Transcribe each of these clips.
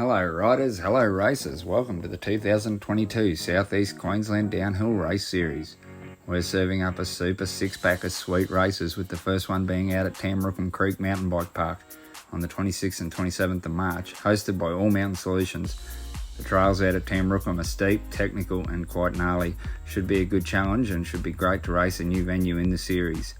Hello riders, hello racers, welcome to the 2022 South East Queensland Downhill Race Series. We're serving up a super six-pack of sweet races, with the first one being out at TAMROOKUM Creek Mountain Bike Park on the 26th and 27th of March, hosted by All Mountain Solutions. The trails out at TAMROOKUM are steep, technical and quite gnarly. Should be a good challenge and should be great to race a new venue in the series.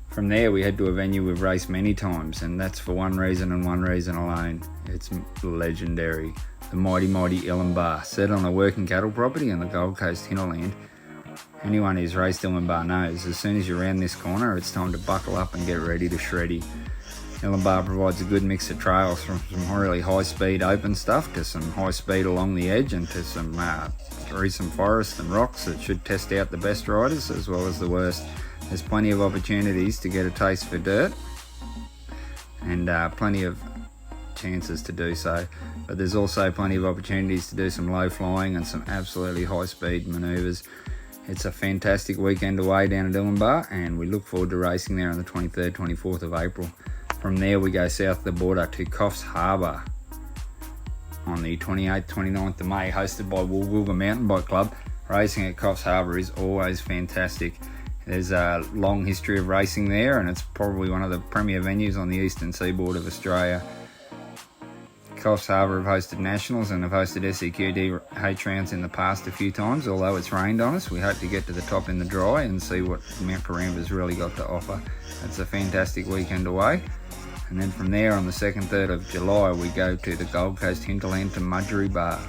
From there we head to a venue we've raced many times, and that's for one reason and one reason alone. It's legendary. The mighty ILLINBAH, set on a working cattle property in the Gold Coast hinterland. Anyone who's raced ILLINBAH knows, as soon as you're around this corner, it's time to buckle up and get ready to shreddy. ILLINBAH provides a good mix of trails, from some really high speed open stuff to some high speed along the edge, and to some through some forest and rocks that should test out the best riders as well as the worst. There's plenty of opportunities to get a taste for dirt, and plenty of chances to do so, but there's also plenty of opportunities to do some low flying and some absolutely high speed manoeuvres. It's a fantastic weekend away down at ILLINBAH, and we look forward to racing there on the 23rd, 24th of April. From there we go south of the border to COFFS HARBOUR on the 28th, 29th of May, hosted by TOOWOOMBA Mountain Bike Club. Racing at COFFS HARBOUR is always fantastic. There's a long history of racing there, and it's probably one of the premier venues on the eastern seaboard of Australia. COFFS HARBOUR have hosted nationals and have hosted SEQ DH rounds in the past a few times. Although it's rained on us, we hope to get to the top in the dry and see what Mount Caramba's really got to offer. It's a fantastic weekend away. And then from there, on the 2nd, 3rd of July, we go to the Gold Coast hinterland to ILLINBAH,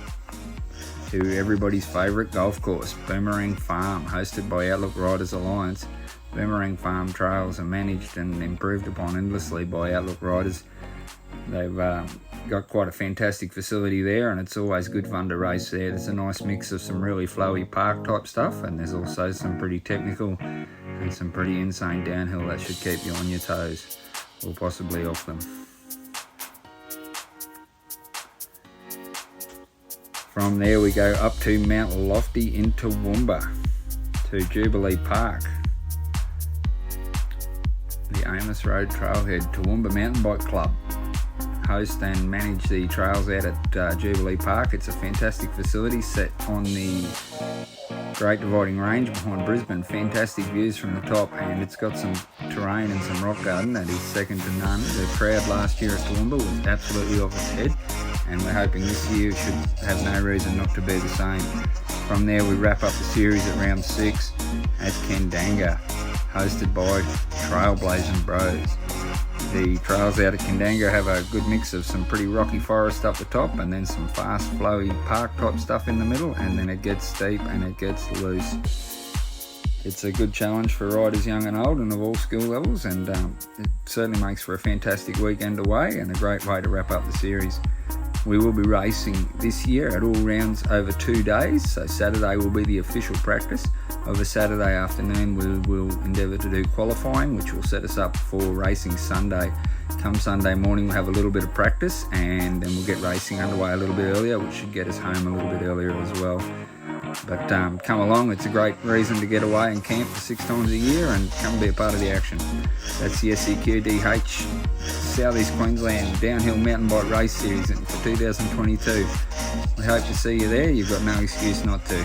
to everybody's favourite golf course, Boomerang Farm, hosted by Outlook Riders Alliance. Boomerang Farm trails are managed and improved upon endlessly by Outlook Riders. They've got quite a fantastic facility there, and it's always good fun to race there. There's a nice mix of some really flowy park type stuff, and there's also some pretty technical and some pretty insane downhill that should keep you on your toes, or possibly off them. From there we go up to Mount Lofty in TOOWOOMBA, to Jubilee Park. The Amos Road Trailhead, TOOWOOMBA Mountain Bike Club host and manage the trails out at Jubilee Park. It's a fantastic facility set on the Great Dividing Range behind Brisbane. Fantastic views from the top, and it's got some terrain and some rock garden that is second to none. The crowd last year at TOOWOOMBA was absolutely off its head, and we're hoping this year should have no reason not to be the same. From there we wrap up the series at round 6 at KANDANGA, hosted by Trailblazing Bros. The trails out at KANDANGA have a good mix of some pretty rocky forest up the top, and then some fast flowy park type stuff in the middle, and then it gets steep and it gets loose. It's a good challenge for riders young and old and of all skill levels, and it certainly makes for a fantastic weekend away and a great way to wrap up the series. We will be racing this year at all rounds over 2 days, so Saturday will be the official practice. Over Saturday afternoon we will endeavour to do qualifying, which will set us up for racing Sunday. Come Sunday morning we'll have a little bit of practice, and then we'll get racing underway a little bit earlier, which should get us home a little bit earlier as well. But come along, it's a great reason to get away and camp for 6 times a year and come be a part of the action. That's the SEQ DH South East Queensland Downhill Mountain Bike Race Series for 2022. We hope to see you there. You've got no excuse not to.